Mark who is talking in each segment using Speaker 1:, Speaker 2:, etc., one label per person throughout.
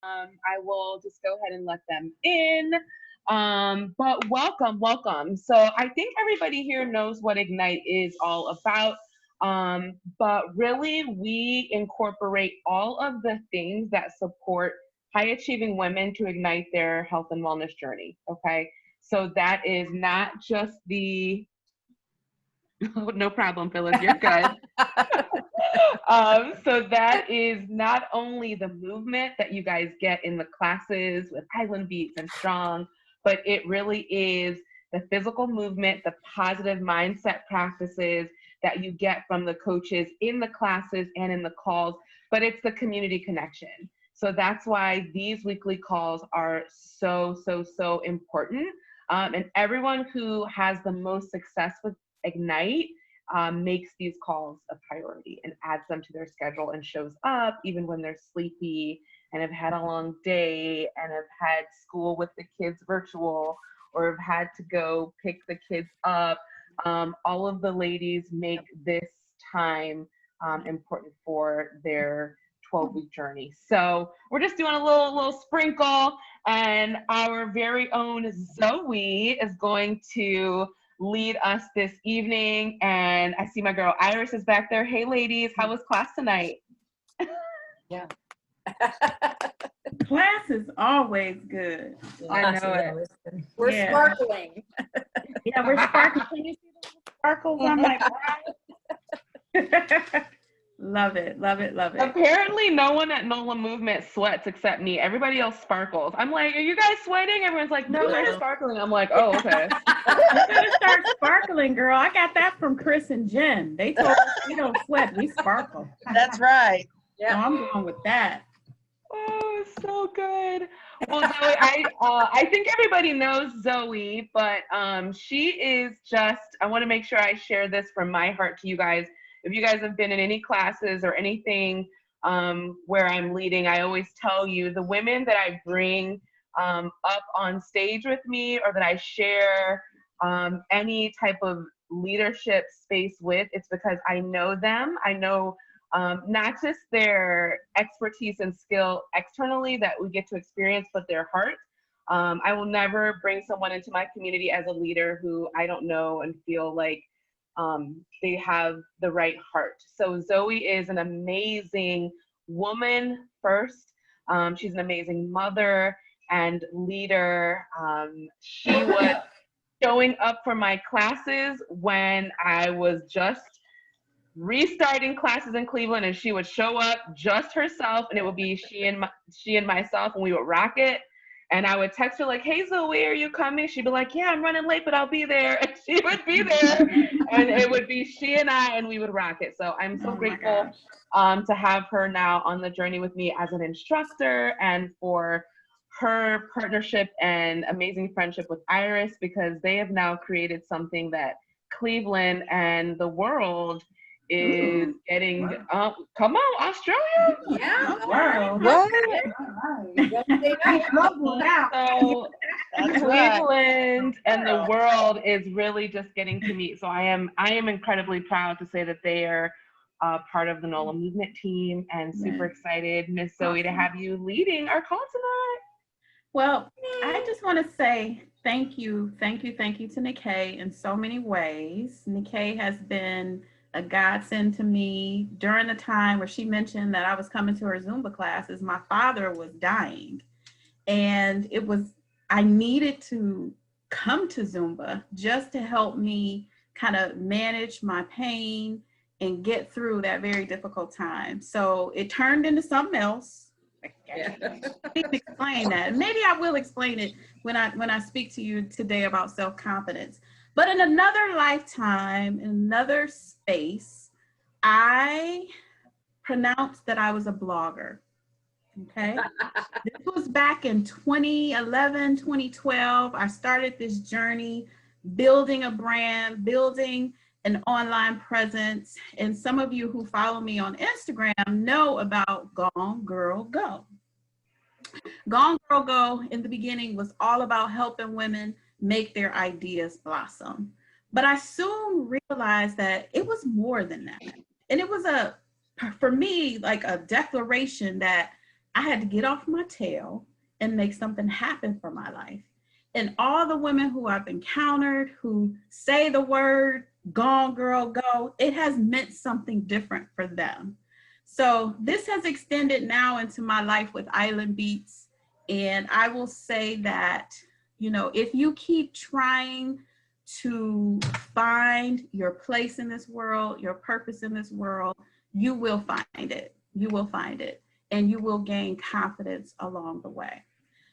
Speaker 1: I will just go ahead and let them in. But welcome, welcome. So I think everybody here knows what Ignite is all about. But really, we incorporate all of the things that support high achieving women to ignite their health and wellness journey. Okay. So that is not just the, no problem, Phyllis, you're good. So that is not only the movement that you guys get in the classes with Island Beats and Strong, but it really is the physical movement, the positive mindset practices that you get from the coaches in the classes and in the calls, but it's the community connection. So that's why these weekly calls are so, so, so important. And everyone who has the most success with Ignite makes these calls a priority and adds them to their schedule and shows up even when they're sleepy and have had a long day and have had school with the kids virtual or have had to go pick the kids up. All of the ladies make this time important for their 12-week journey. So we're just doing a little sprinkle, and our very own Zoe is going to lead us this evening. And I see my girl Iris is back there. Hey ladies, how was class tonight?
Speaker 2: Yeah.
Speaker 3: Class is always good.
Speaker 1: I know it.
Speaker 2: We're sparkling.
Speaker 3: Yeah, we're sparkling. Can you see the sparkles on my brow? Love it, love it, love it.
Speaker 1: Apparently no one at Nola Movement sweats except me. Everybody else sparkles. I'm like, are you guys sweating? Everyone's like, no, they're sparkling. I'm like, oh, okay.
Speaker 3: You gotta start sparkling, girl. I got that from Chris and Jen. They told us we don't sweat, we sparkle.
Speaker 2: That's right.
Speaker 3: Yeah, so I'm going with that.
Speaker 1: Oh, so good. Well, Zoe, I think everybody knows Zoe, but she is just, I want to make sure I share this from my heart to you guys. If you guys have been in any classes or anything where I'm leading, I always tell you the women that I bring up on stage with me or that I share any type of leadership space with, it's because I know them. I know not just their expertise and skill externally that we get to experience, but their heart. I will never bring someone into my community as a leader who I don't know and feel like they have the right heart. So Zoe is an amazing woman first. She's an amazing mother and leader. She was showing up for my classes when I was just restarting classes in Cleveland, and she would show up just herself, and it would be she and myself, and we would rock it. And I would text her like, hey Zoe, are you coming? She'd be like, yeah, I'm running late, but I'll be there. And she would be there, and it would be she and I, and we would rock it. So I'm so grateful to have her now on the journey with me as an instructor, and for her partnership and amazing friendship with Iris, because they have now created something that Cleveland and the world is getting. Come on, Australia.
Speaker 2: Yeah.
Speaker 3: Wow.
Speaker 1: So Cleveland and the world is really just getting to meet. So I am incredibly proud to say that they are part of the NOLA movement team, and super excited, Miss Zoe, to have you leading our call tonight.
Speaker 3: Well, I just want to say thank you to Nikkei in so many ways. Nikkei has been a godsend to me during the time where she mentioned that I was coming to her Zumba classes. My father was dying, and I needed to come to Zumba just to help me kind of manage my pain and get through that very difficult time. So it turned into something else. I didn't explain that. Maybe I will explain it when I speak to you today about self-confidence. But in another lifetime, in another space, I pronounced that I was a blogger. Okay. This was back in 2011, 2012. I started this journey building a brand, building an online presence. And some of you who follow me on Instagram know about Gone Girl Go. Gone Girl Go in the beginning was all about helping women make their ideas blossom. But I soon realized that it was more than that. And it was a for me, like a declaration that I had to get off my tail and make something happen for my life. And all the women who I've encountered who say the word, gone girl, go, it has meant something different for them. So this has extended now into my life with Island Beats. And I will say that, you know, if you keep trying to find your place in this world, your purpose in this world, you will find it. You will find it. And you will gain confidence along the way.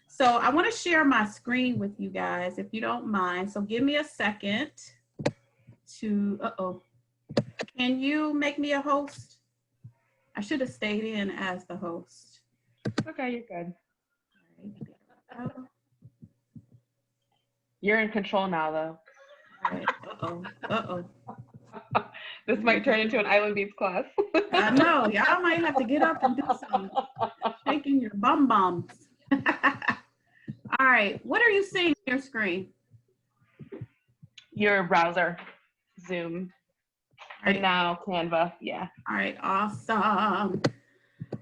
Speaker 3: So I want to share my screen with you guys, if you don't mind. So give me a second to, can you make me a host? I should have stayed in as the host.
Speaker 1: Okay, you're good.
Speaker 3: All right.
Speaker 1: You're in control now, though.
Speaker 3: All right.
Speaker 1: This might turn into an Island Beats class.
Speaker 3: I know, y'all might have to get up and do some shaking your bum bums. All right, what are you seeing on your screen?
Speaker 1: Your browser, Zoom,
Speaker 3: Right.
Speaker 1: and now Canva. Yeah.
Speaker 3: All right, awesome. All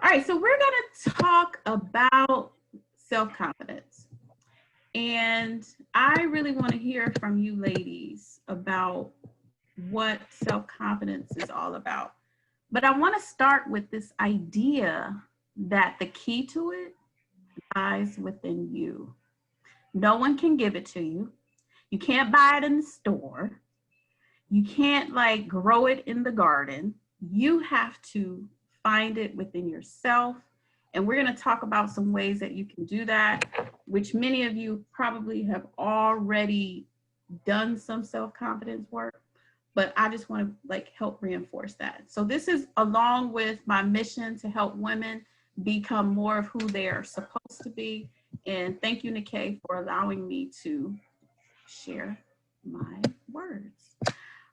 Speaker 3: right, so we're gonna talk about self-confidence. And I really want to hear from you ladies about what self-confidence is all about. But I want to start with this idea that the key to it lies within you. No one can give it to you. You can't buy it in the store. You can't like grow it in the garden. You have to find it within yourself. And we're going to talk about some ways that you can do that, which many of you probably have already done some self-confidence work, but I just want to like help reinforce that. So this is along with my mission to help women become more of who they are supposed to be. And thank you, Nikkei, for allowing me to share my words.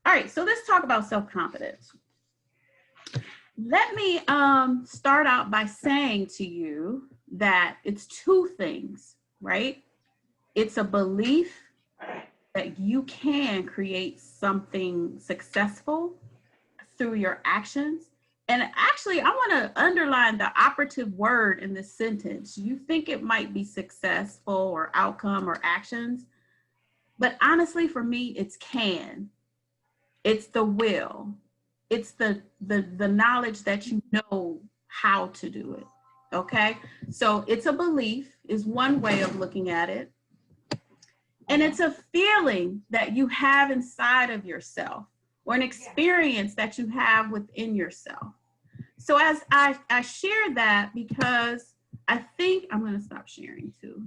Speaker 3: All right, so let's talk about self-confidence. Let me start out by saying to you that it's two things, right? It's a belief that you can create something successful through your actions. And actually, I want to underline the operative word in this sentence. You think it might be successful or outcome or actions, but honestly, for me, it's can. It's the will. It's the knowledge that you know how to do it. Okay, so it's a belief is one way of looking at it. And it's a feeling that you have inside of yourself or an experience that you have within yourself. So as I share that because I think, I'm going to stop sharing too.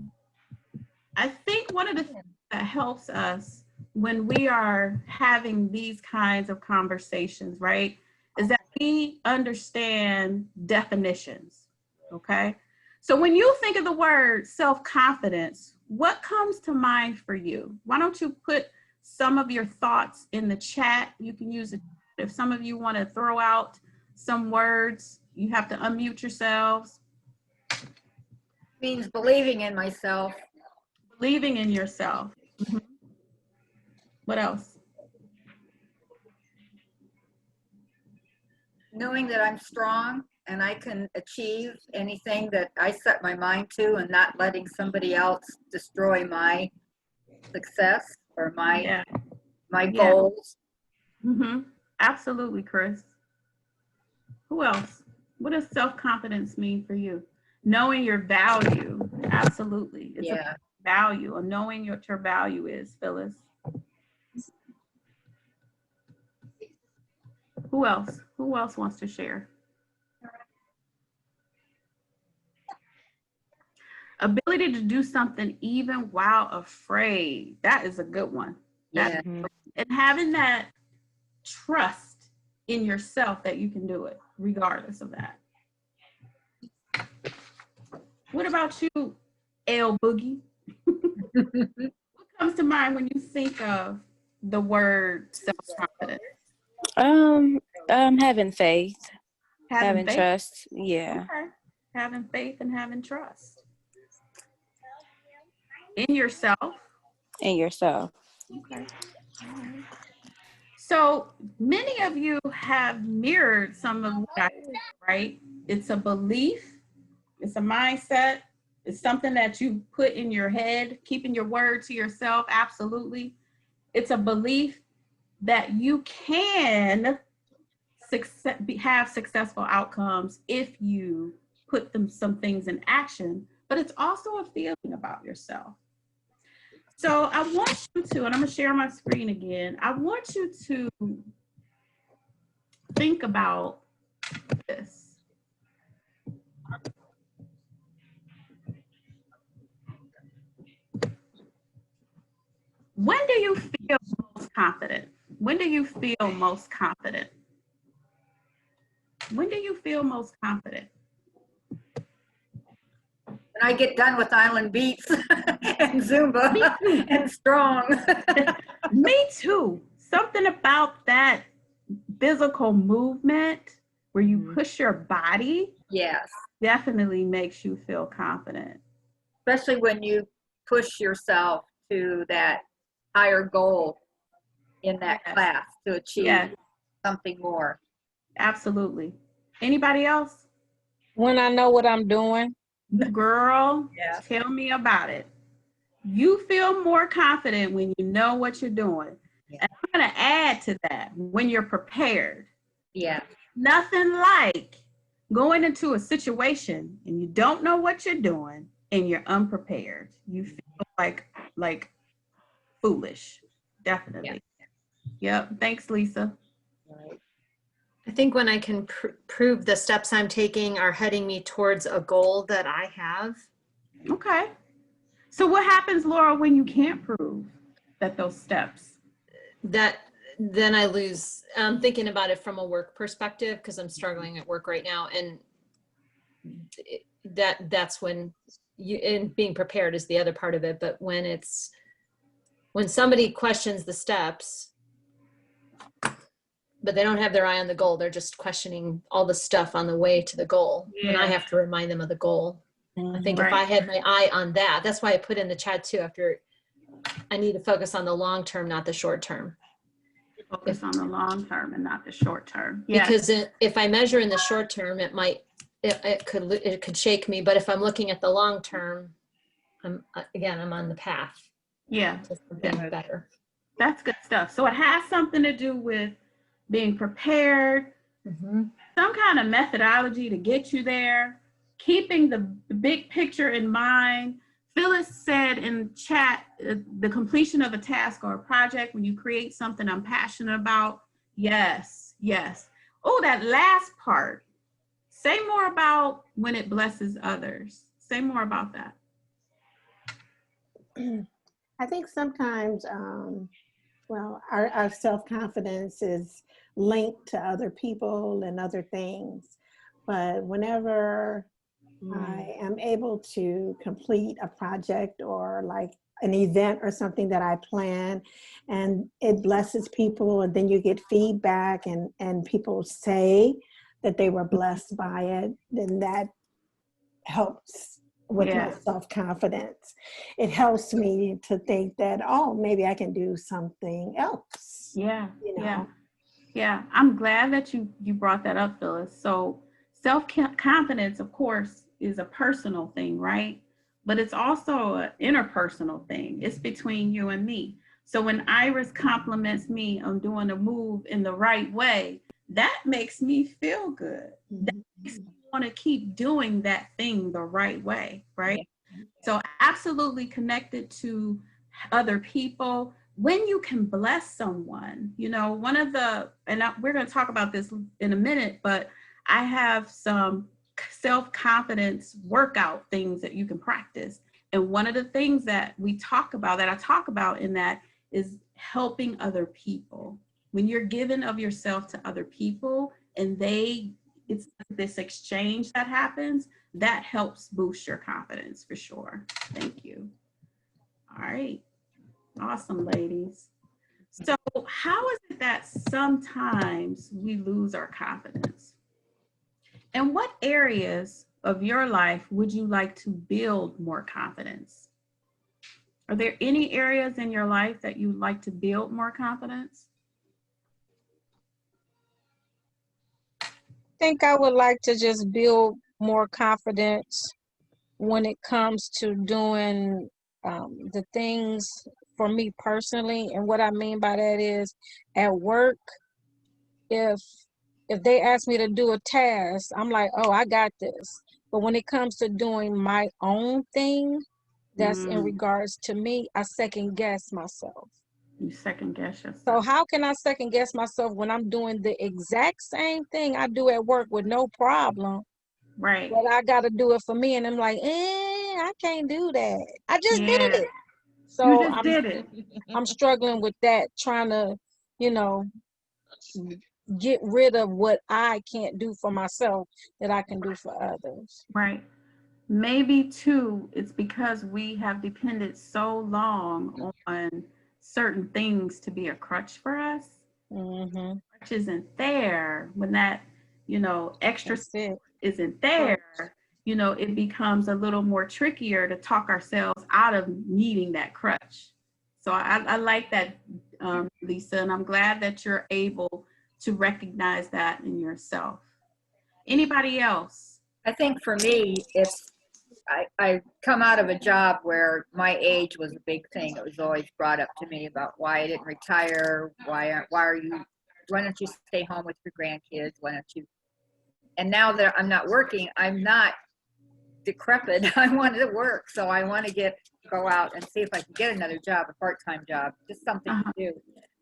Speaker 3: I think one of the things that helps us when we are having these kinds of conversations, right, is that we understand definitions, okay? So when you think of the word self-confidence, what comes to mind for you? Why don't you put some of your thoughts in the chat? You can use it if some of you want to throw out some words. You have to unmute yourselves.
Speaker 2: Means believing in myself.
Speaker 3: Believing in yourself. Mm-hmm. What else?
Speaker 2: Knowing that I'm strong and I can achieve anything that I set my mind to and not letting somebody else destroy my success or my goals.
Speaker 3: Mm-hmm. Absolutely, Chris. Who else? What does self-confidence mean for you? Knowing your value. Absolutely. It's a value, or knowing what your value is, Phyllis. Who else? Who else wants to share? Ability to do something even while afraid. That is a good one.
Speaker 2: Yeah.
Speaker 3: And having that trust in yourself that you can do it, regardless of that. What about you, L Boogie? What comes to mind when you think of the word self-confidence?
Speaker 4: Having faith, having
Speaker 3: faith?
Speaker 4: trust. Yeah.
Speaker 3: Okay. Having faith and having trust in yourself.
Speaker 4: In yourself.
Speaker 3: Okay. All right. So many of you have mirrored some of what I said, right? It's a belief, it's a mindset, it's something that you put in your head, keeping your word to yourself, absolutely. It's a belief that you can have successful outcomes if you put some things in action, but it's also a feeling about yourself. So I want you to, and I'm gonna share my screen again. I want you to think about this. When do you feel most confident? When do you feel most confident? When do you feel most confident?
Speaker 2: When I get done with Island Beats and Zumba and Strong.
Speaker 3: Me too. Something about that physical movement where you push your body,
Speaker 2: Yes.
Speaker 3: definitely makes you feel confident.
Speaker 2: Especially when you push yourself to that higher goal in that class to achieve something more.
Speaker 3: Absolutely. Anybody else?
Speaker 5: When I know what I'm doing.
Speaker 3: Girl, tell me about it. You feel more confident when you know what you're doing. And I'm going to add to that, when you're prepared.
Speaker 2: Yeah.
Speaker 3: Nothing like going into a situation and you don't know what you're doing and you're unprepared. You feel like foolish. Definitely. Yep. Thanks, Lisa.
Speaker 2: Right.
Speaker 6: I think when I can prove the steps I'm taking are heading me towards a goal that I have.
Speaker 3: Okay. So what happens, Laura, when you can't prove that those steps?
Speaker 6: Then I lose. I'm thinking about it from a work perspective because I'm struggling at work right now, and that's when and being prepared is the other part of it. But when somebody questions the steps, but they don't have their eye on the goal, they're just questioning all the stuff on the way to the goal, and I have to remind them of the goal. I think if I had my eye on that, that's why I put in the chat too, I need to focus on the long term, not the short term.
Speaker 3: Focus on the long term and not the short term.
Speaker 6: Because if I measure in the short term, it could shake me. But if I'm looking at the long term, I'm on the path.
Speaker 3: Yeah.
Speaker 6: To something better.
Speaker 3: That's good stuff. So it has something to do with being prepared, some kind of methodology to get you there, keeping the big picture in mind. Phyllis said in chat, the completion of a task or a project, when you create something I'm passionate about. Yes, yes. Oh, that last part. Say more about when it blesses others. Say more about that.
Speaker 7: I think sometimes, our self-confidence is linked to other people and other things. But whenever I am able to complete a project or like an event or something that I plan and it blesses people, and then you get feedback and people say that they were blessed by it, then that helps with my self-confidence. It helps me to think that, oh, maybe I can do something else.
Speaker 3: Yeah, you know? Yeah. I'm glad that you brought that up, Phyllis. So self-confidence, of course, is a personal thing, right? But it's also an interpersonal thing. It's between you and me. So when Iris compliments me on doing a move in the right way, that makes me feel good. That makes me want to keep doing that thing the right way, right? So absolutely connected to other people. When you can bless someone, one of we're going to talk about this in a minute, but I have some self-confidence workout things that you can practice. And one of the things that I talk about in that is helping other people. When you're giving of yourself to other people and it's this exchange that happens, that helps boost your confidence for sure. Thank you. All right. Awesome, ladies. So how is it that sometimes we lose our confidence? And what areas of your life would you like to build more confidence? Are there any areas in your life that you'd like to build more confidence?
Speaker 5: think I would like to just build more confidence when it comes to doing the things for me personally. And what I mean by that is at work, if they ask me to do a task, I'm like, oh, I got this. But when it comes to doing my own thing, that's in regards to me, I second guess myself.
Speaker 3: You second guess yourself.
Speaker 5: So how can I second guess myself when I'm doing the exact same thing I do at work with no problem?
Speaker 3: Right.
Speaker 5: But I got to do it for me. And I'm like, I can't do that. I just did it. So I'm struggling with that, trying to, you know, get rid of what I can't do for myself that I can do for others.
Speaker 3: Right. Maybe too, it's because we have depended so long on certain things to be a crutch for us. Crutch isn't there when that, you know, extra isn't there. You know, it becomes a little more trickier to talk ourselves out of needing that crutch. So I like that, Lisa, and I'm glad that you're able to recognize that in yourself. Anybody else?
Speaker 2: I think for me, it's I come out of a job where my age was a big thing. It was always brought up to me about why I didn't retire. Why don't you stay home with your grandkids? Why don't you? And now that I'm not working, I'm not decrepit. I want to work, so I want to go out and see if I can get another job, a part-time job, just something to do.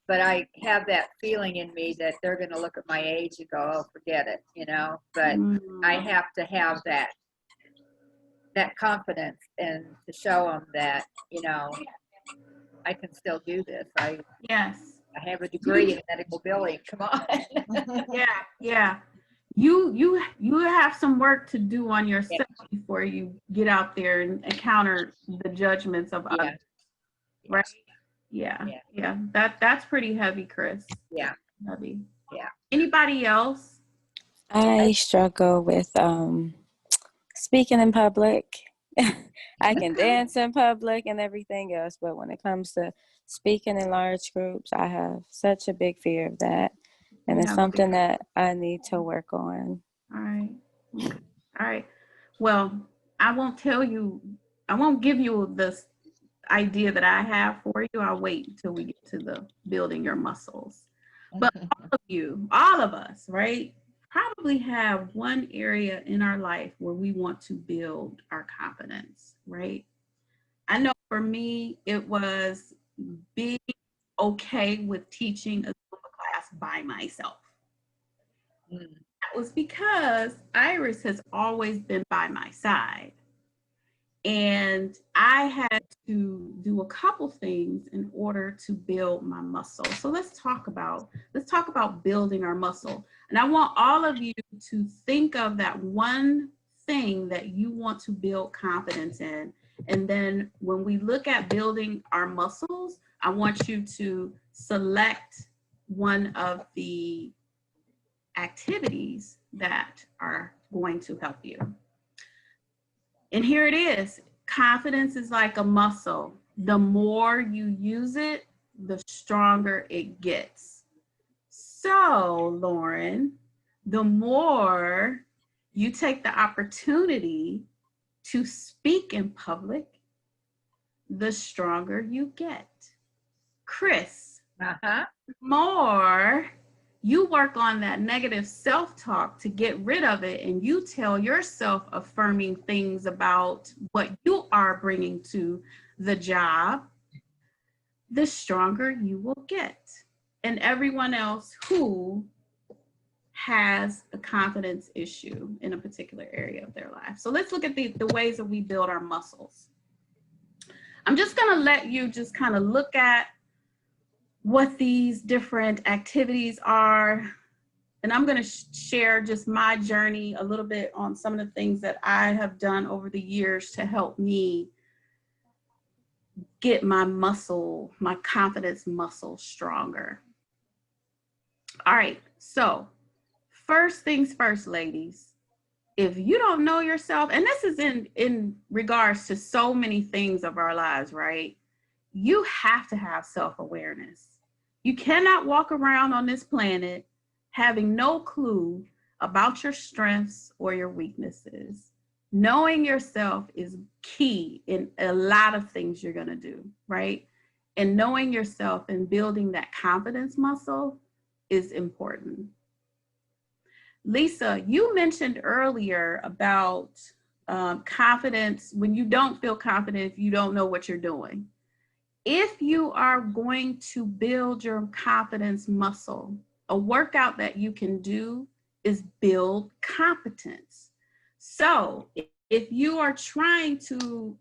Speaker 2: But I have that feeling in me that they're going to look at my age and go, oh, forget it, you know. But I have to have that confidence and to show them that, you know, I can still do this. I have a degree in medical billing. Come on.
Speaker 3: Yeah. You have some work to do on yourself before you get out there and encounter the judgments of others. Right? Yeah. That's pretty heavy, Chris.
Speaker 2: Yeah.
Speaker 3: Heavy.
Speaker 2: Yeah.
Speaker 3: Anybody else?
Speaker 4: I struggle with speaking in public. I can dance in public and everything else, but when it comes to speaking in large groups, I have such a big fear of that. And it's something that I need to work on.
Speaker 3: All right. Okay. All right. Well, I won't give you this idea that I have for you. I'll wait until we get to the building your muscles. But all of us, right, probably have one area in our life where we want to build our confidence, right? I know for me, it was being okay with teaching a class by myself. That was because Iris has always been by my side. And I had to do a couple things in order to build my muscle. So let's talk about building our muscle. And I want all of you to think of that one thing that you want to build confidence in. And then when we look at building our muscles, I want you to select one of the activities that are going to help you. And here it is. Confidence is like a muscle. The more you use it, the stronger it gets. So, Lauren, the more you take the opportunity to speak in public, the stronger you get. Chris, the more you work on that negative self-talk to get rid of it, and you tell yourself affirming things about what you are bringing to the job, the stronger you will get. And everyone else who has a confidence issue in a particular area of their life. So let's look at the ways that we build our muscles. I'm just going to let you just kind of look at what these different activities are. And I'm going to share just my journey a little bit on some of the things that I have done over the years to help me get my muscle, my confidence muscle stronger. All right. So first things first, ladies, if you don't know yourself, and this is in regards to so many things of our lives, right? You have to have self-awareness. You cannot walk around on this planet having no clue about your strengths or your weaknesses. Knowing yourself is key in a lot of things you're going to do, right? And knowing yourself and building that confidence muscle is important. Lisa, you mentioned earlier about confidence when you don't feel confident, if you don't know what you're doing. If you are going to build your confidence muscle, a workout that you can do is build competence. So if you are trying to,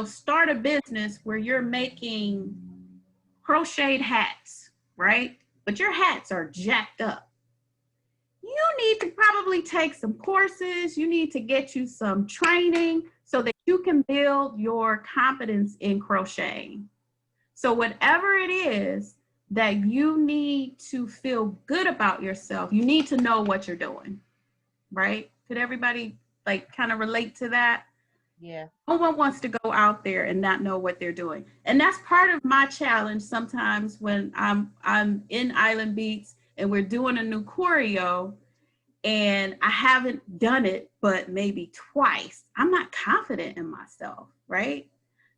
Speaker 3: start a business where you're making crocheted hats, right? But your hats are jacked up. You need to probably take some courses. You need to get you some training so that you can build your competence in crocheting. So whatever it is that you need to feel good about yourself, you need to know what you're doing, right? Could everybody kind of relate to that?
Speaker 1: Yeah.
Speaker 3: No one wants to go out there and not know what they're doing. And that's part of my challenge sometimes when I'm in Island Beats and we're doing a new choreo and I haven't done it but maybe twice. I'm not confident in myself, right?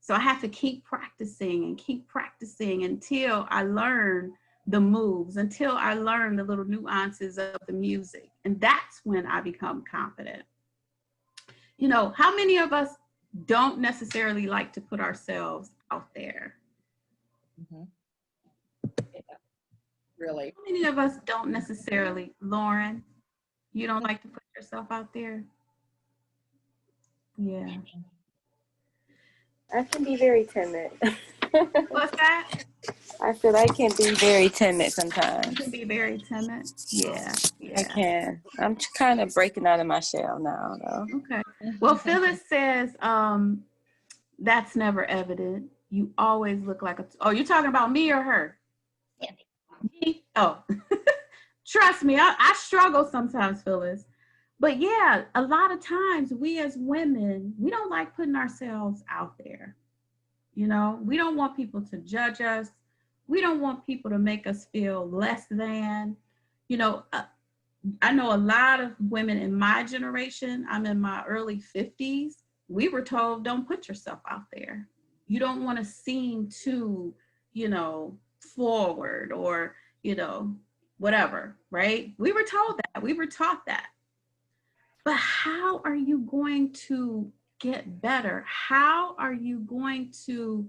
Speaker 3: So I have to keep practicing until I learn the moves, until I learn the little nuances of the music. And that's when I become confident. How many of us don't necessarily like to put ourselves out there?
Speaker 2: Mm-hmm. Yeah, really.
Speaker 3: How many of us don't necessarily, Lauren, you don't like to put yourself out there? Yeah.
Speaker 4: I can be very timid.
Speaker 3: What's that?
Speaker 4: I feel I can be very timid sometimes.
Speaker 3: You can be very timid. Yeah.
Speaker 4: I can. I'm kind of breaking out of my shell now, though.
Speaker 3: Okay. Well, Phyllis says, that's never evident. You always look like oh, you're talking about me or her?
Speaker 2: Yeah.
Speaker 3: Me? Oh, trust me, I struggle sometimes, Phyllis. But yeah, a lot of times we as women, we don't like putting ourselves out there. We don't want people to judge us. We don't want people to make us feel less than. I know a lot of women in my generation, I'm in my early 50s, we were told, don't put yourself out there. You don't want to seem too, forward or, whatever, right? We were told that. We were taught that. But how are you going to get better? How are you going to,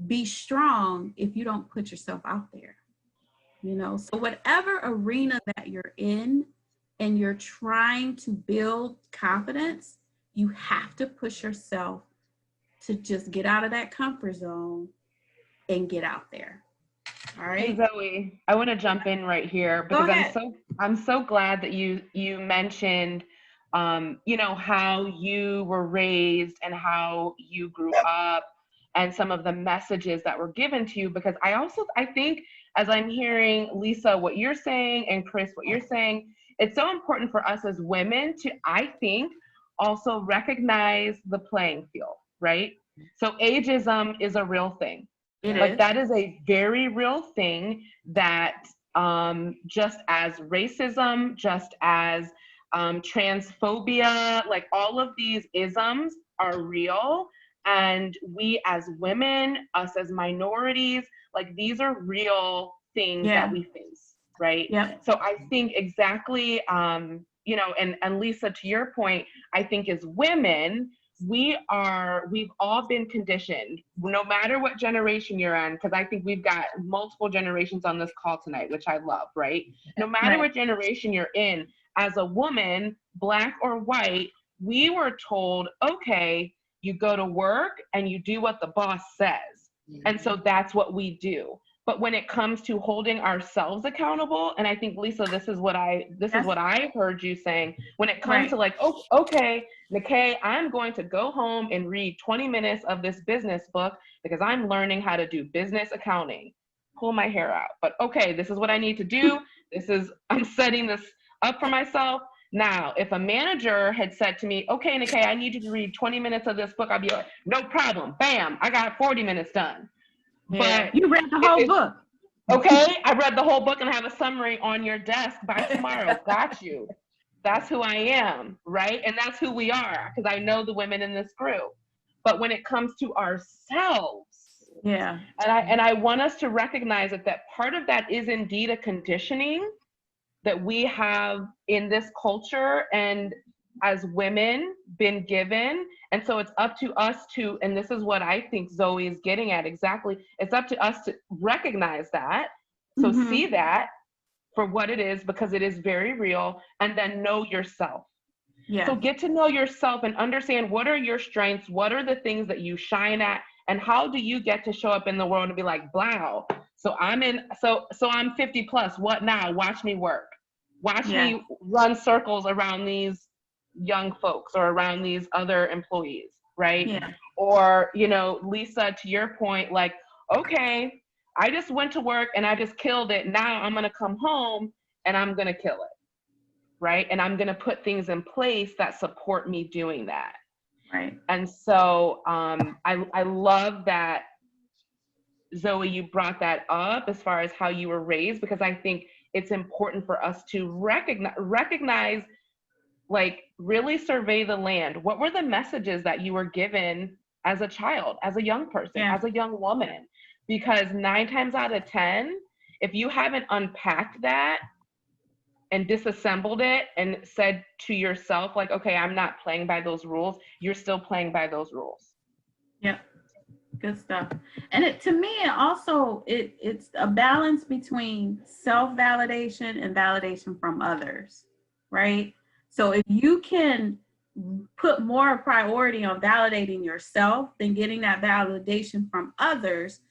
Speaker 3: be strong if you don't put yourself out there? So whatever arena that you're in and you're trying to build confidence, you have to push yourself to just get out of that comfort zone and get out there. All right.
Speaker 1: Hey Zoe, I want to jump in right here because I'm so glad that you mentioned how you were raised and how you grew up and some of the messages that were given to you, because I think as I'm hearing Lisa what you're saying and Chris what you're saying, it's so important for us as women to, I think, also recognize the playing field, right? So ageism is a real thing. That is a very real thing that just as racism, just as transphobia, all of these isms are real. And we as women, us as minorities, these are real things that we face, right?
Speaker 3: Yeah.
Speaker 1: So I think exactly, and Lisa, to your point, I think as women, we've all been conditioned, no matter what generation you're in, because I think we've got multiple generations on this call tonight, which I love, right? No matter what generation you're in, as a woman, Black or white, we were told, okay, you go to work and you do what the boss says. And so that's what we do. But when it comes to holding ourselves accountable, and I think Lisa, this is what I heard you saying, when it comes to oh, okay, Nikay, I'm going to go home and read 20 minutes of this business book because I'm learning how to do business accounting. Pull my hair out. But okay, this is what I need to do. I'm setting this up for myself. Now, if a manager had said to me, okay, Nikay, I need you to read 20 minutes of this book, I'd be like, no problem. Bam, I got 40 minutes done.
Speaker 3: Yeah. But you read the whole book.
Speaker 1: Okay, I read the whole book and have a summary on your desk by tomorrow. Got you. That's who I am, right? And that's who we are, because I know the women in this group. But when it comes to ourselves,
Speaker 3: yeah,
Speaker 1: and I want us to recognize that part of that is indeed a conditioning that we have in this culture and as women been given. And so it's up to us to, and this is what I think Zoe is getting at exactly, it's up to us to recognize that. So see that for what it is, because it is very real, and then know yourself. Yeah. So get to know yourself and understand what are your strengths, what are the things that you shine at, and how do you get to show up in the world and be like, wow, so I'm 50 plus, what now? Watch me work. Watch me run circles around these young folks or around these other employees, right? Yeah. Or, you know, Lisa, to your point, like, okay, I just went to work and I just killed it. Now I'm going to come home and I'm going to kill it, right? And I'm going to put things in place that support me doing that. Right. And so I love that, Zoe, you brought that up as far as how you were raised, because I think it's important for us to recognize, like, really survey the land. What were the messages that you were given as a child, as a young person, as a young woman? Because 9 times out of 10, if you haven't unpacked that and disassembled it and said to yourself, like, okay, I'm not playing by those rules, you're still playing by those rules.
Speaker 3: Yep. Good stuff. And to me, it's a balance between self-validation and validation from others, right? So if you can put more priority on validating yourself than getting that validation from others,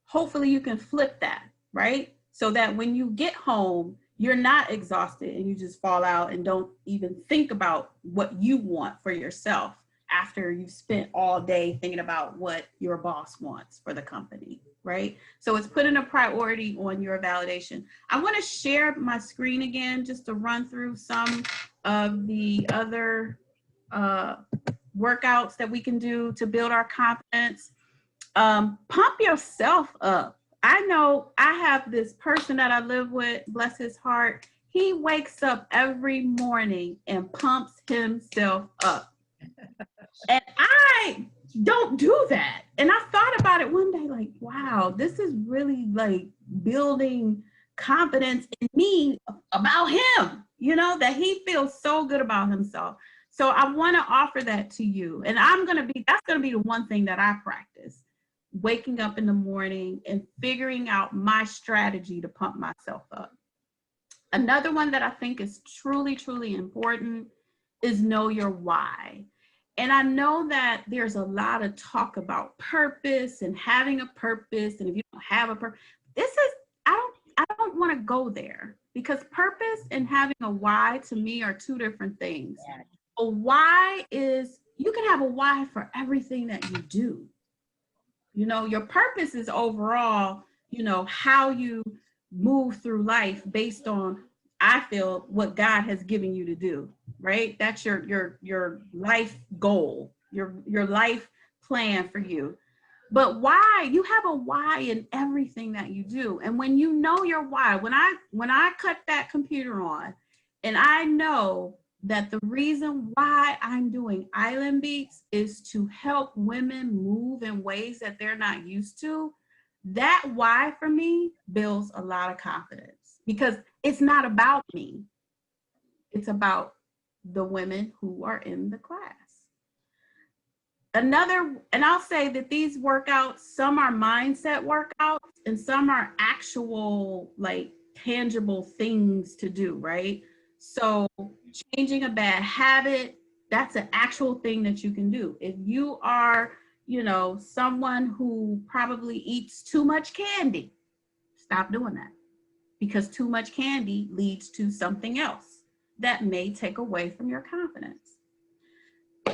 Speaker 3: hopefully you can flip that, right? So that when you get home, you're not exhausted and you just fall out and don't even think about what you want for yourself after you've spent all day thinking about what your boss wants for the company, right? So it's putting a priority on your validation. I want to share my screen again just to run through some of the other workouts that we can do to build our confidence. Pump yourself up. I know I have this person that I live with, bless his heart. He wakes up every morning and pumps himself up. And I don't do that. And I thought about it one day, like, wow, this is really like building confidence in me about him, you know, that he feels so good about himself. So I want to offer that to you. And that's going to be the one thing that I practice. Waking up in the morning and figuring out my strategy to pump myself up. Another one that I think is truly, truly important is know your why. And I know that there's a lot of talk about purpose and having a purpose. And if you don't have a purpose, I don't want to go there, because purpose and having a why to me are two different things. A why is, you can have a why for everything that you do. You know, your purpose is overall, you know, how you move through life based on, I feel, what God has given you to do, right? That's your life goal, your life plan for you. But why, you have a why in everything that you do. And when you know your why, when I cut that computer on and I know that the reason why I'm doing Island Beats is to help women move in ways that they're not used to, that why for me builds a lot of confidence, because it's not about me. It's about the women who are in the class. And I'll say that these workouts, some are mindset workouts and some are actual, like, tangible things to do, right? So changing a bad habit, that's an actual thing that you can do. If you are, you know, someone who probably eats too much candy, stop doing that, because too much candy leads to something else that may take away from your confidence.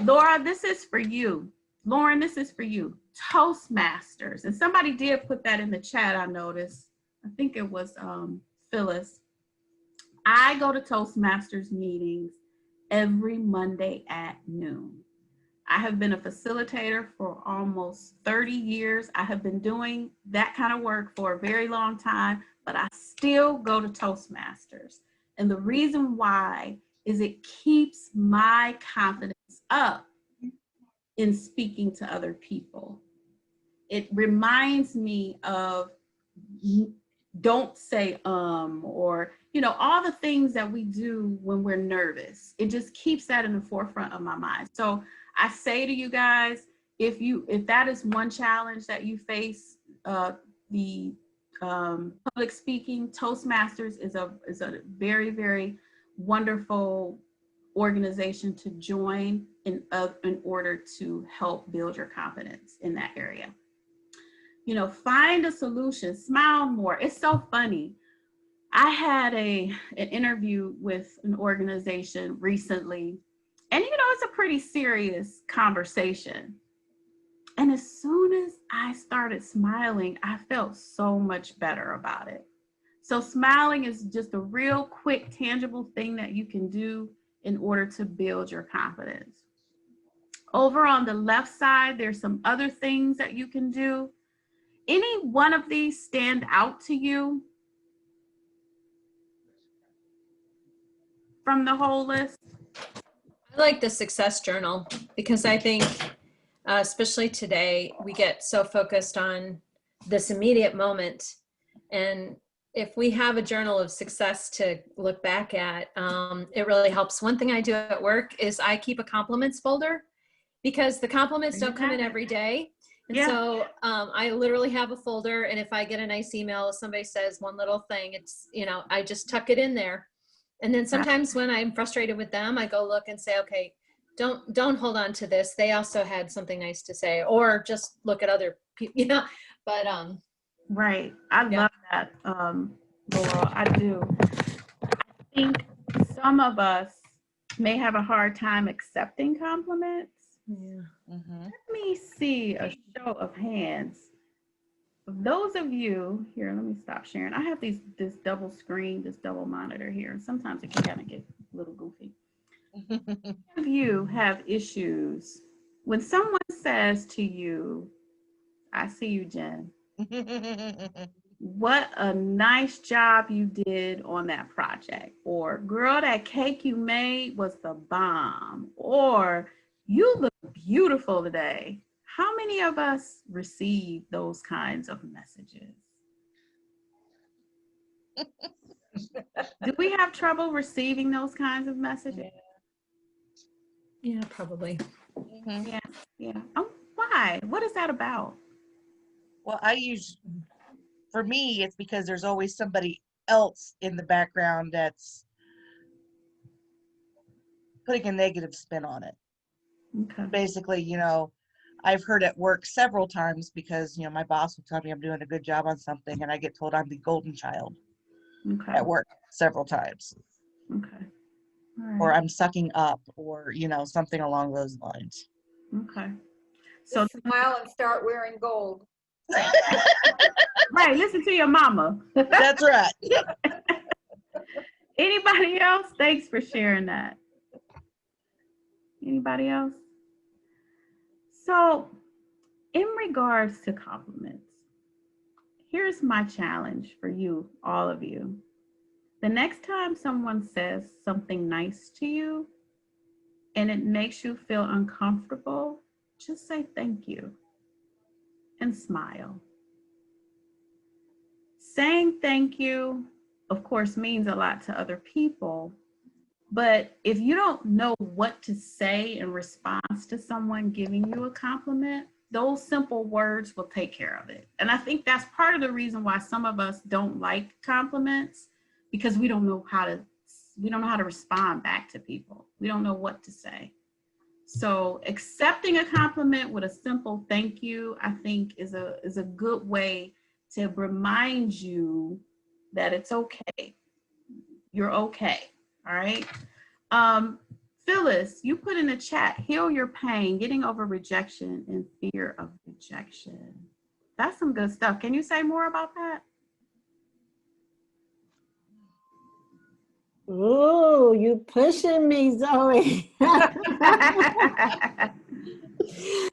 Speaker 3: Laura, this is for you. Lauren, this is for you. Toastmasters. And somebody did put that in the chat, I noticed. I think it was Phyllis. I go to Toastmasters meetings every Monday at noon. I have been a facilitator for almost 30 years. I have been doing that kind of work for a very long time, but I still go to Toastmasters. And the reason why is it keeps my confidence up in speaking to other people. It reminds me of don't say or all the things that we do when we're nervous. It just keeps that in the forefront of my mind. So I say to you guys, if that is one challenge that you face, the public speaking, Toastmasters is a very, very wonderful organization to join in order to help build your confidence in that area. Find a solution, smile more. It's so funny. I had an interview with an organization recently, and it's a pretty serious conversation. And as soon as I started smiling, I felt so much better about it. So smiling is just a real quick, tangible thing that you can do in order to build your confidence. Over on the left side, there's some other things that you can do. Any one of these stand out to you from the whole list?
Speaker 6: I like the success journal because I think, especially today, we get so focused on this immediate moment. And if we have a journal of success to look back at, it really helps. One thing I do at work is I keep a compliments folder because the compliments don't come in every day. And so I literally have a folder, and if I get a nice email, if somebody says one little thing, it's, I just tuck it in there. And then sometimes when I'm frustrated with them, I go look and say, okay, don't hold on to this. They also had something nice to say, or just look at other people, but
Speaker 3: right. I love that, Laurel. I do. I think some of us may have a hard time accepting compliments.
Speaker 6: Yeah.
Speaker 3: Mm-hmm. Let me see a show of hands. Those of you here, let me stop sharing. I have this double screen, this double monitor here, and sometimes it can kind of get a little goofy. Some of you have issues when someone says to you, I see you, Jen. What a nice job you did on that project. Or, girl, that cake you made was the bomb. Or, you look beautiful today. How many of us receive those kinds of messages? Do we have trouble receiving those kinds of messages?
Speaker 6: Yeah, probably.
Speaker 3: Mm-hmm. Yeah. Oh, why? What is that about?
Speaker 8: Well, for me, it's because there's always somebody else in the background that's putting a negative spin on it.
Speaker 3: Okay.
Speaker 8: Basically, I've heard at work several times because, my boss will tell me I'm doing a good job on something, and I get told I'm the golden child at work several times.
Speaker 3: Okay. All right.
Speaker 8: Or I'm sucking up, or, something along those lines.
Speaker 3: Okay.
Speaker 2: So smile and start wearing gold.
Speaker 3: Right, listen to your mama.
Speaker 8: That's right.
Speaker 3: Anybody else? Thanks for sharing that. Anybody else? So, in regards to compliments, here's my challenge for you, all of you. The next time someone says something nice to you and it makes you feel uncomfortable, just say thank you and smile. Saying thank you, of course, means a lot to other people, but if you don't know what to say in response to someone giving you a compliment, those simple words will take care of it. And I think that's part of the reason why some of us don't like compliments, because we don't know how to respond back to people. We don't know what to say. So accepting a compliment with a simple thank you, I think is a good way to remind you that it's okay. You're okay. All right. Phyllis, you put in the chat, heal your pain, getting over rejection and fear of rejection. That's some good stuff. Can you say more about that?
Speaker 7: Ooh, you pushing me, Zoe.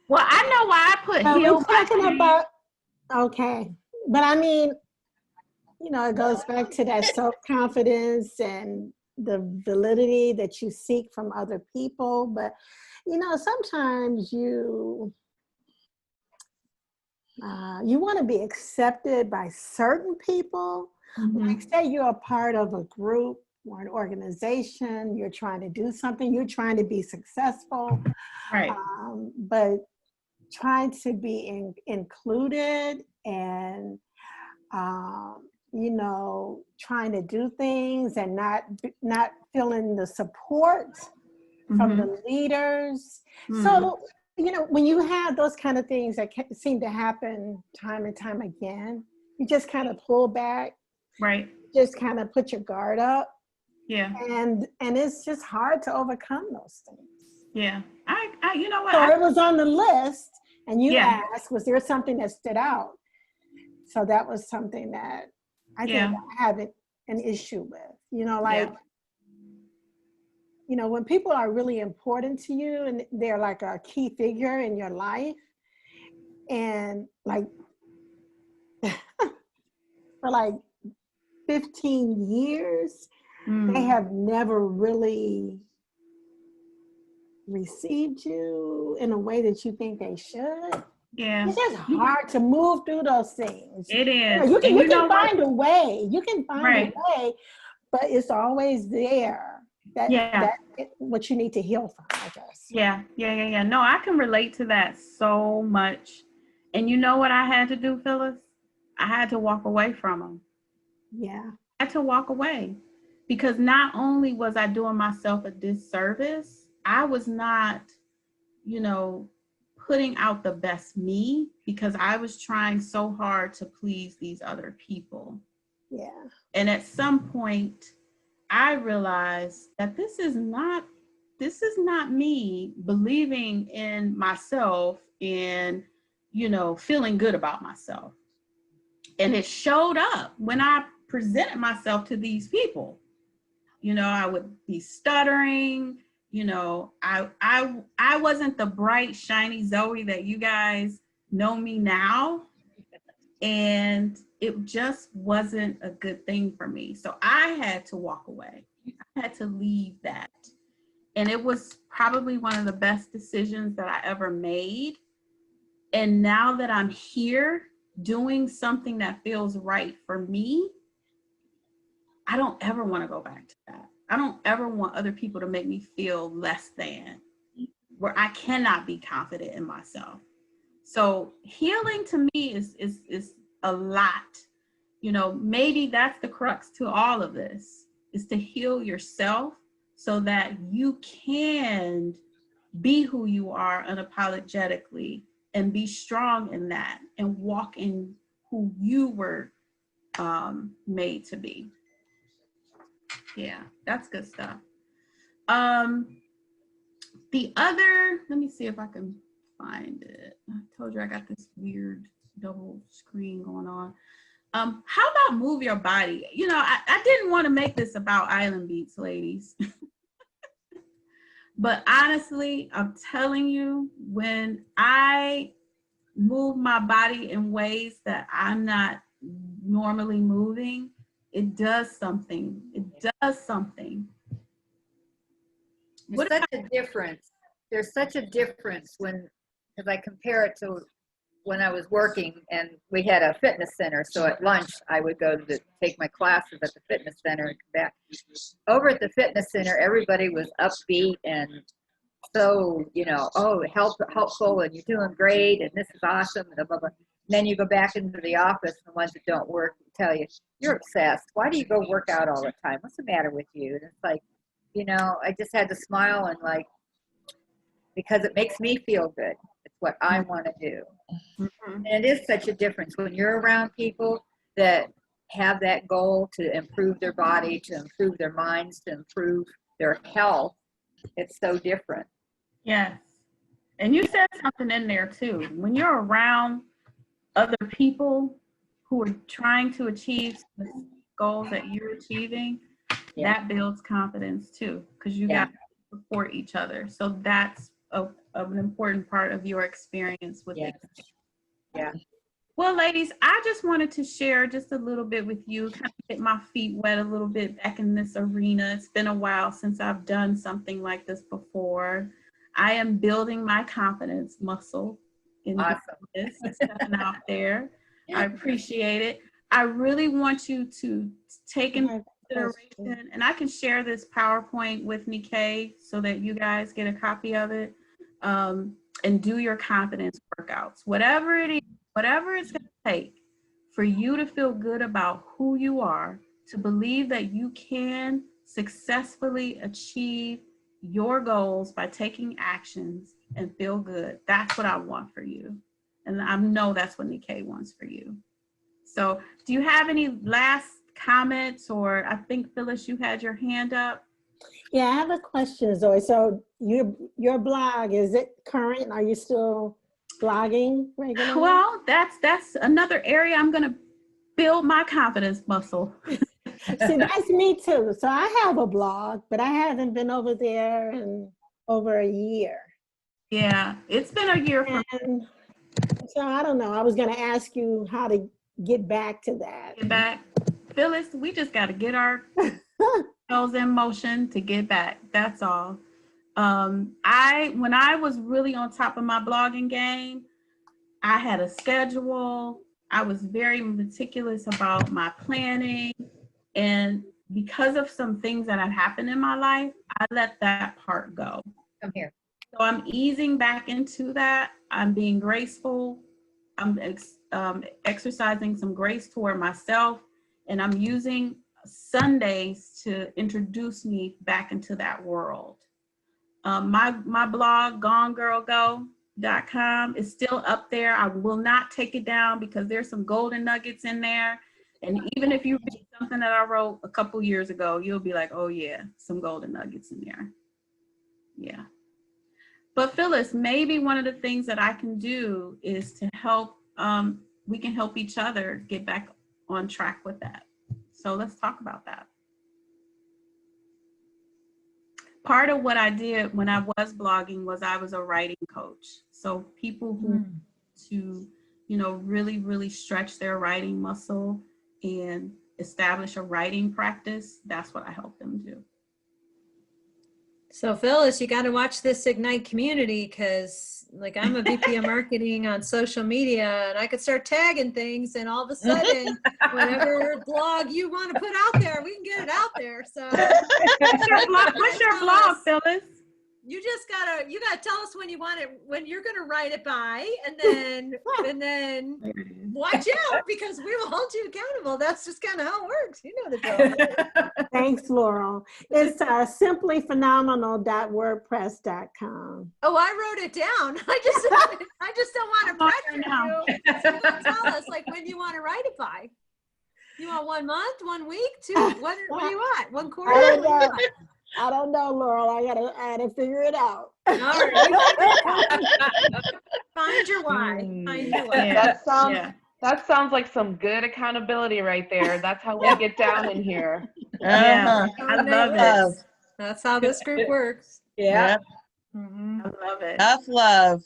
Speaker 3: Well, I know why I put heal
Speaker 7: we're talking about, okay. But I mean, you know, it goes back to that self-confidence and the validity that you seek from other people. But, you know, sometimes you want to be accepted by certain people. Like say you're a part of a group or an organization, you're trying to do something, you're trying to be successful,
Speaker 3: right?
Speaker 7: But trying to be included and you know, trying to do things and not feeling the support from the leaders. So, you know, when you have those kind of things that seem to happen time and time again, you just kind of pull back,
Speaker 3: right?
Speaker 7: Just kind of put your guard up.
Speaker 3: Yeah.
Speaker 7: And it's just hard to overcome those things.
Speaker 3: Yeah. I you know what?
Speaker 7: So it was on the list and you asked, was there something that stood out? So that was something that I think I have an issue with, you know, like, you know, when people are really important to you and they're like a key figure in your life and like for like 15 years, they have never really received you in a way that you think they should.
Speaker 3: Yeah.
Speaker 7: It's just hard to move through those things.
Speaker 3: It is.
Speaker 7: You can find a way. You can find a way, but it's always there. That what you need to heal from, I guess.
Speaker 3: Yeah. No, I can relate to that so much. And you know what I had to do, Phyllis? I had to walk away from them.
Speaker 7: Yeah.
Speaker 3: I had to walk away because not only was I doing myself a disservice, I was not, you know, putting out the best me because I was trying so hard to please these other people.
Speaker 7: Yeah.
Speaker 3: And at some point, I realized that this is not me believing in myself and, you know, feeling good about myself. And it showed up when I presented myself to these people. You know, I would be stuttering. You know, I wasn't the bright, shiny Zoe that you guys know me now. And it just wasn't a good thing for me. So I had to walk away. I had to leave that. And it was probably one of the best decisions that I ever made. And now that I'm here doing something that feels right for me, I don't ever want to go back to that. I don't ever want other people to make me feel less than, where I cannot be confident in myself. So healing to me is a lot. You know, maybe that's the crux to all of this, is to heal yourself so that you can be who you are unapologetically and be strong in that and walk in who you were made to be. Yeah, that's good stuff. The other, let me see if I can find it. I told you I got this weird double screen going on. How about move your body? You know, I didn't want to make this about Island Beats, ladies. But honestly, I'm telling you, when I move my body in ways that I'm not normally moving, it does something. It does something.
Speaker 2: There's such a difference. There's such a difference when, if I compare it to when I was working and we had a fitness center. So at lunch, I would go to take my classes at the fitness center and come back. Over at the fitness center, everybody was upbeat and so, you know, oh, helpful and you're doing great and this is awesome. And blah, blah, blah. Then you go back into the office and the ones that don't work tell you, you're obsessed. Why do you go work out all the time? What's the matter with you? And it's like, you know, I just had to smile and like, because it makes me feel good. It's what I want to do. Mm-hmm. And it is such a difference when you're around people that have that goal to improve their body, to improve their minds, to improve their health. It's so different.
Speaker 3: Yes. And you said something in there too. When you're around other people who are trying to achieve the goals that you're achieving, that builds confidence too, because you got to support each other. So that's an important part of your experience with it.
Speaker 2: Yeah.
Speaker 3: Well, ladies, I just wanted to share just a little bit with you, kind of get my feet wet a little bit back in this arena. It's been a while since I've done something like this before. I am building my confidence muscle in this, stepping out there. I appreciate it. I really want you to take into consideration, and I can share this PowerPoint with Nikkei so that you guys get a copy of it, and do your confidence workouts, whatever it is. Whatever it's going to take for you to feel good about who you are, to believe that you can successfully achieve your goals by taking actions and feel good. That's what I want for you. And I know that's what Nikkei wants for you. So do you have any last comments? Or I think, Phyllis, you had your hand up.
Speaker 7: Yeah, I have a question, Zoe. So your blog, is it current? Are you still blogging regularly?
Speaker 3: Well, that's another area I'm going to build my confidence muscle.
Speaker 7: See, that's me too. So I have a blog, but I haven't been over there in over a year.
Speaker 3: Yeah, it's been a year for
Speaker 7: me. So I don't know. I was going to ask you how to get back to that.
Speaker 3: Get back. Phyllis, we just got to get our wheels in motion to get back. That's all. When I was really on top of my blogging game, I had a schedule. I was very meticulous about my planning. And because of some things that have happened in my life, I let that part go.
Speaker 2: Come here.
Speaker 3: So I'm easing back into that. I'm being graceful. I'm exercising some grace toward myself. And I'm using Sundays to introduce me back into that world. My blog, gonegirlgo.com, is still up there. I will not take it down because there's some golden nuggets in there. And even if you read something that I wrote a couple years ago, you'll be like, oh yeah, some golden nuggets in there. Yeah. But Phyllis, maybe one of the things that I can do is to help, we can help each other get back on track with that. So let's talk about that. Part of what I did when I was blogging was I was a writing coach. So people who to, really, really stretch their writing muscle and establish a writing practice, that's what I help them do.
Speaker 6: So Phyllis, you got to watch this Ignite community, because like I'm a VP of marketing on social media, and I could start tagging things, and all of a sudden, whatever blog you want to put out there, we can get it out there. So
Speaker 3: what's your blog, Phyllis?
Speaker 6: You gotta tell us when you want it, when you're gonna write it by, and then watch out, because we will hold you accountable. That's just kind of how it works. You know the drill.
Speaker 7: Thanks, Laurel. It's simplyphenomenal.wordpress.com.
Speaker 6: Oh, I wrote it down. I just don't want to pressure you. So you gotta tell us like when you want to write it by. You want 1 month, 1 week, 2? What do you want? 1 quarter?
Speaker 7: I don't know, Laurel. I gotta figure it out.
Speaker 6: All right. Find your why. Find your why.
Speaker 3: Yeah,
Speaker 1: that sounds like some good accountability right there. That's how we get down in here.
Speaker 3: Yeah, I love it.
Speaker 6: That's how this group works.
Speaker 2: Yeah.
Speaker 3: I love it.
Speaker 8: Enough love.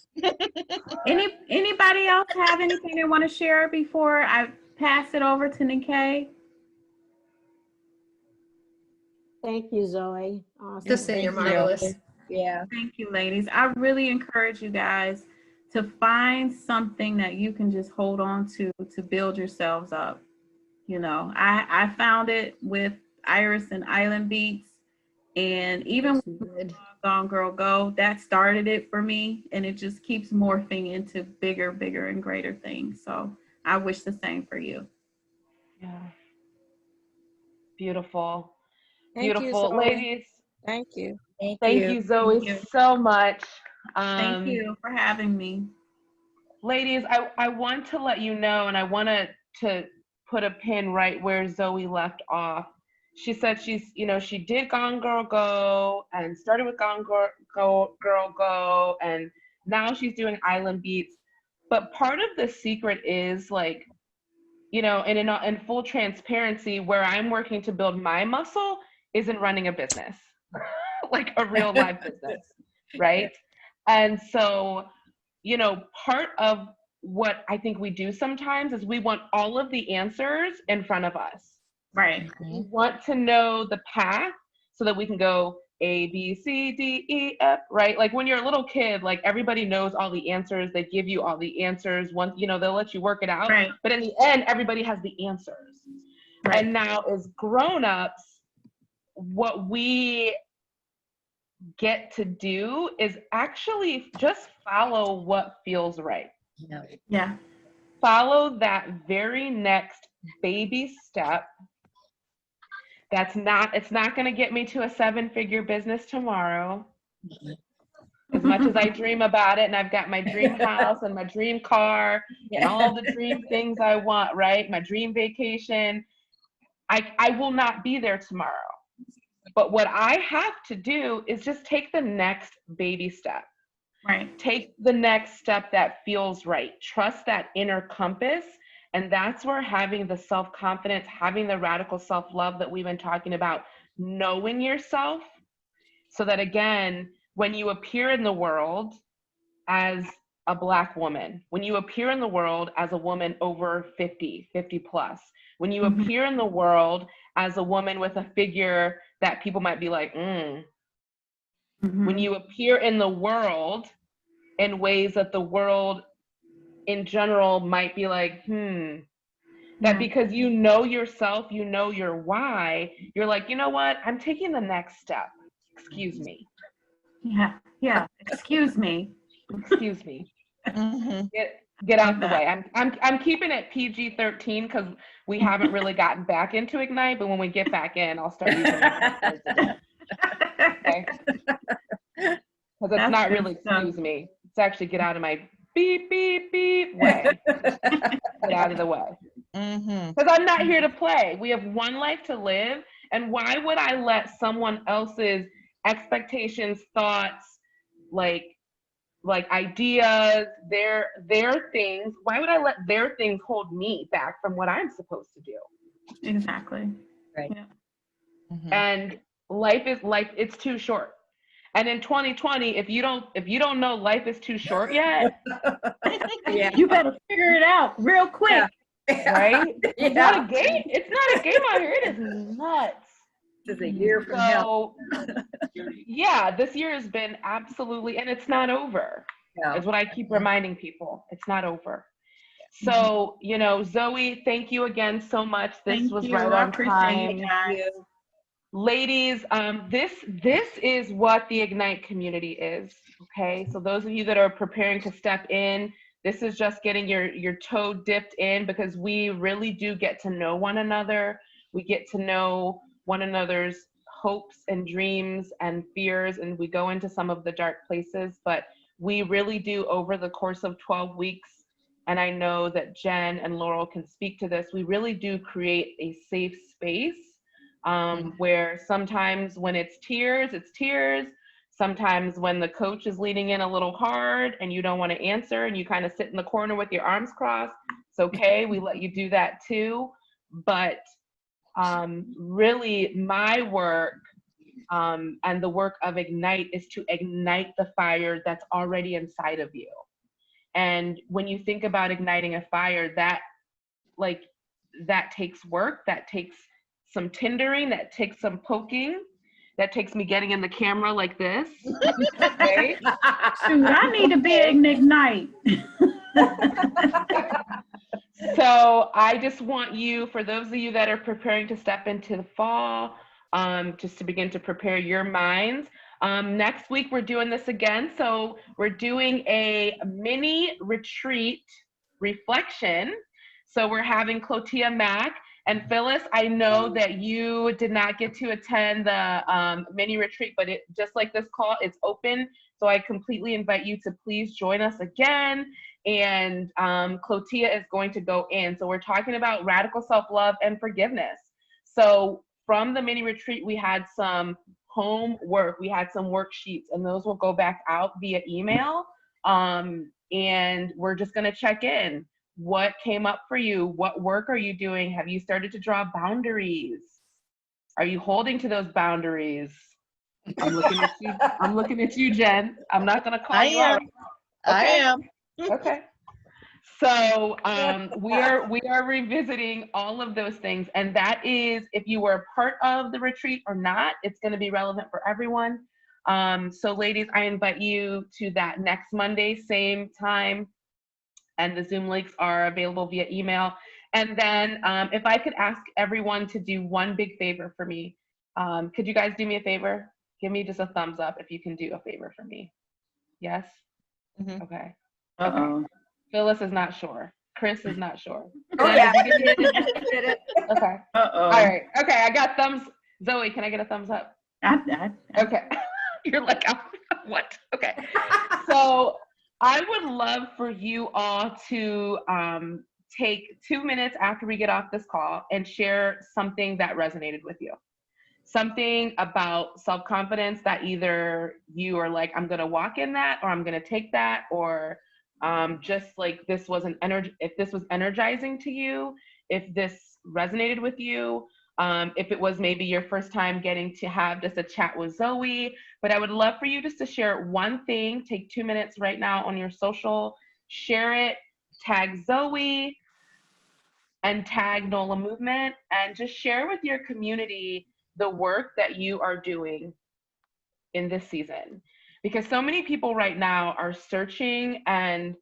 Speaker 3: Anybody else have anything they want to share before I pass it over to Nikkei?
Speaker 7: Thank you, Zoe. Awesome.
Speaker 6: Just say you're marvelous.
Speaker 2: Yeah.
Speaker 3: Thank you, ladies. I really encourage you guys to find something that you can just hold on to build yourselves up. I found it with Iris and Island Beats, and even with Gone Girl Go, that started it for me, and it just keeps morphing into bigger and greater things. So I wish the same for you.
Speaker 1: Yeah. Beautiful.
Speaker 5: Thank
Speaker 1: Beautiful.
Speaker 5: you,
Speaker 1: Ladies.
Speaker 5: Thank you.
Speaker 1: Thank you, Zoe, so much.
Speaker 3: Thank you for having me.
Speaker 1: Ladies, I want to let you know, and I want to put a pin right where Zoe left off. She said she did Gone Girl Go and started with Gone Girl Go, and now she's doing Island Beats. But part of the secret is like, in full transparency, where I'm working to build my muscle isn't running a business, like a real live business, right? And so, you know, part of what I think we do sometimes is we want all of the answers in front of us.
Speaker 3: Right.
Speaker 1: We want to know the path so that we can go A, B, C, D, E, F, right? Like when you're a little kid, like everybody knows all the answers. They give you all the answers. Once, you know, they'll let you work it out.
Speaker 3: Right.
Speaker 1: But in the end, everybody has the answers.
Speaker 3: Right.
Speaker 1: And now as grown-ups, what we get to do is actually just follow what feels right.
Speaker 3: Yeah.
Speaker 1: Follow that very next baby step. It's not going to get me to a 7-figure business tomorrow. As much as I dream about it, and I've got my dream house and my dream car and all the dream things I want, right? My dream vacation. I will not be there tomorrow. But what I have to do is just take the next baby step.
Speaker 3: Right.
Speaker 1: Take the next step that feels right. Trust that inner compass. And that's where having the self-confidence, having the radical self-love that we've been talking about, knowing yourself, so that again, when you appear in the world as a Black woman, when you appear in the world as a woman over 50 plus, when you appear in the world as a woman with a figure that people might be like, when you appear in the world in ways that the world in general might be like, that because you know yourself, you know your why, you're like, you know what, I'm taking the next step. Excuse me.
Speaker 3: Yeah. Excuse me.
Speaker 1: Get out the way. I'm keeping it PG-13 because we haven't really gotten back into Ignite, but when we get back in, I'll start using it. Okay? Because it's not really excuse me. It's actually get out of my beep, beep, beep way. Get out of the way. Because I'm not here to play. We have one life to live. And why would I let someone else's expectations, thoughts, like ideas, their things, why would I let their things hold me back from what I'm supposed to do?
Speaker 3: Exactly.
Speaker 2: Right.
Speaker 3: Yeah.
Speaker 1: And life, it's too short. And in 2020, if you don't know life is too short yet,
Speaker 3: you better figure it out real quick.
Speaker 1: Right? It's not a game. It's not a game out here. It is nuts.
Speaker 2: This is a year from hell.
Speaker 1: Yeah, this year has been absolutely, and it's not over. Is what I keep reminding people. It's not over. So, you know, Zoe, thank you again so much. This was right on time. Ladies, this is what the Ignite community is. Okay, so those of you that are preparing to step in, this is just getting your toe dipped in, because we really do get to know one another. We get to know one another's hopes and dreams and fears, and we go into some of the dark places, but we really do, over the course of 12 weeks, and I know that Jen and Laurel can speak to this, we really do create a safe space where sometimes when it's tears, it's tears. Sometimes when the coach is leaning in a little hard and you don't want to answer and you kind of sit in the corner with your arms crossed, it's okay. We let you do that too. But really my work and the work of Ignite is to ignite the fire that's already inside of you. And when you think about igniting a fire, that takes work, that takes some tindering, that takes some poking, that takes me getting in the camera like this. Okay?
Speaker 3: Shoot, I need to be in Ignite.
Speaker 1: So I just want you, for those of you that are preparing to step into the fall, just to begin to prepare your minds. Next week, we're doing this again. So we're doing a mini retreat reflection. So we're having Clotia Mack and Phyllis. I know that you did not get to attend the mini retreat, but it, just like this call, it's open. So I completely invite you to please join us again. And Clotia is going to go in. So we're talking about radical self-love and forgiveness. So from the mini retreat, we had some homework, we had some worksheets, and those will go back out via email. And we're just going to check in. What came up for you? What work are you doing? Have you started to draw boundaries? Are you holding to those boundaries? I'm looking at you. I'm looking at you, Jen. I'm not gonna call you out.
Speaker 8: I am.
Speaker 1: Okay. So we are revisiting all of those things, and that is if you were a part of the retreat or not, it's going to be relevant for everyone. So ladies, I invite you to that next Monday, same time, and the Zoom links are available via email. And then if I could ask everyone to do one big favor for me, could you guys do me a favor? Give me just a thumbs up if you can do a favor for me. Yes?
Speaker 8: Mm-hmm.
Speaker 1: Okay.
Speaker 3: Uh-oh.
Speaker 1: Phyllis is not sure. Chris is not sure.
Speaker 2: Oh,
Speaker 1: Jen,
Speaker 2: yeah.
Speaker 1: did you get it?
Speaker 2: Did it.
Speaker 1: Okay.
Speaker 3: Uh-oh.
Speaker 1: All right. Okay, I got thumbs. Zoe, can I get a thumbs up? Okay. You're like, what? Okay. So I would love for you all to take 2 minutes after we get off this call and share something that resonated with you. Something about self-confidence that either you are like, I'm going to walk in that, or I'm going to take that, or just like if this was energizing to you, if this resonated with you, if it was maybe your first time getting to have just a chat with Zoe. But I would love for you just to share one thing. Take 2 minutes right now on your social, share it, tag Zoe and tag Nola Movement, and just share with your community the work that you are doing in this season. Because so many people right now are searching, and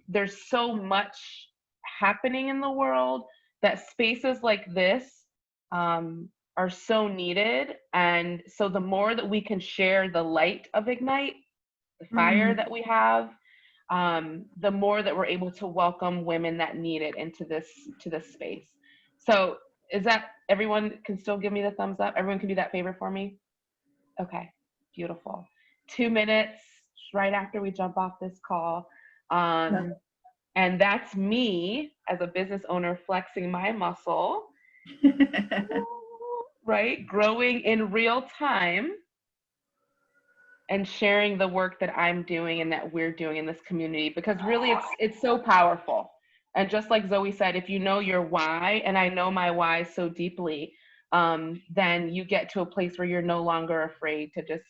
Speaker 1: there's so much happening in the world that spaces like this are so needed. And so the more that we can share the light of Ignite, the fire that we have, the more that we're able to welcome women that need it into this space. So is that everyone can still give me the thumbs up? Everyone can do that favor for me? Okay, beautiful. 2 minutes right after we jump off this call. And that's me as a business owner flexing my muscle, right? Growing in real time and sharing the work that I'm doing and that we're doing in this community, because really it's so powerful. And just like Zoe said, if you know your why, and I know my why so deeply, then you get to a place where you're no longer afraid to just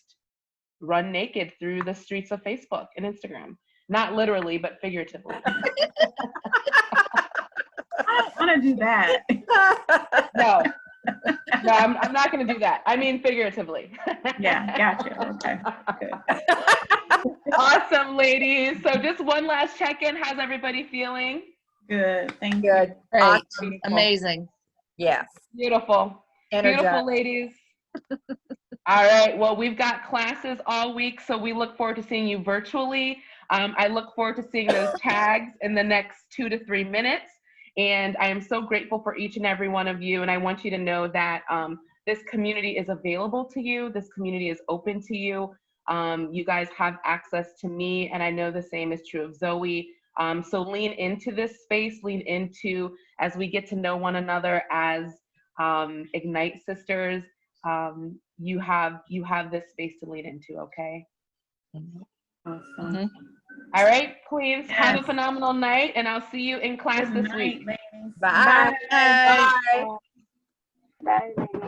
Speaker 1: run naked through the streets of Facebook and Instagram. Not literally, but figuratively.
Speaker 3: I don't want to do that.
Speaker 1: No, I'm not going to do that. I mean figuratively.
Speaker 3: Yeah, gotcha. Okay. Good.
Speaker 1: Awesome, ladies. So just one last check-in. How's everybody feeling?
Speaker 3: Good. Thank you.
Speaker 2: Good.
Speaker 8: Great.
Speaker 2: Awesome.
Speaker 8: Amazing.
Speaker 2: Yes.
Speaker 1: Beautiful.
Speaker 2: Energized.
Speaker 1: Beautiful, ladies. All right. Well, we've got classes all week, so we look forward to seeing you virtually. I look forward to seeing those tags in the next 2 to 3 minutes. And I am so grateful for each and every one of you. And I want you to know that this community is available to you. This community is open to you. You guys have access to me, and I know the same is true of Zoe. So lean into this space, lean into as we get to know one another as Ignite sisters. You have this space to lean into, okay?
Speaker 3: Awesome.
Speaker 1: All right, queens,
Speaker 3: Yes.
Speaker 1: have a phenomenal night, and I'll see you in class
Speaker 3: Good
Speaker 1: this
Speaker 3: night,
Speaker 1: week.
Speaker 3: ladies.
Speaker 2: Bye.
Speaker 8: Bye.
Speaker 2: Bye.
Speaker 4: Bye.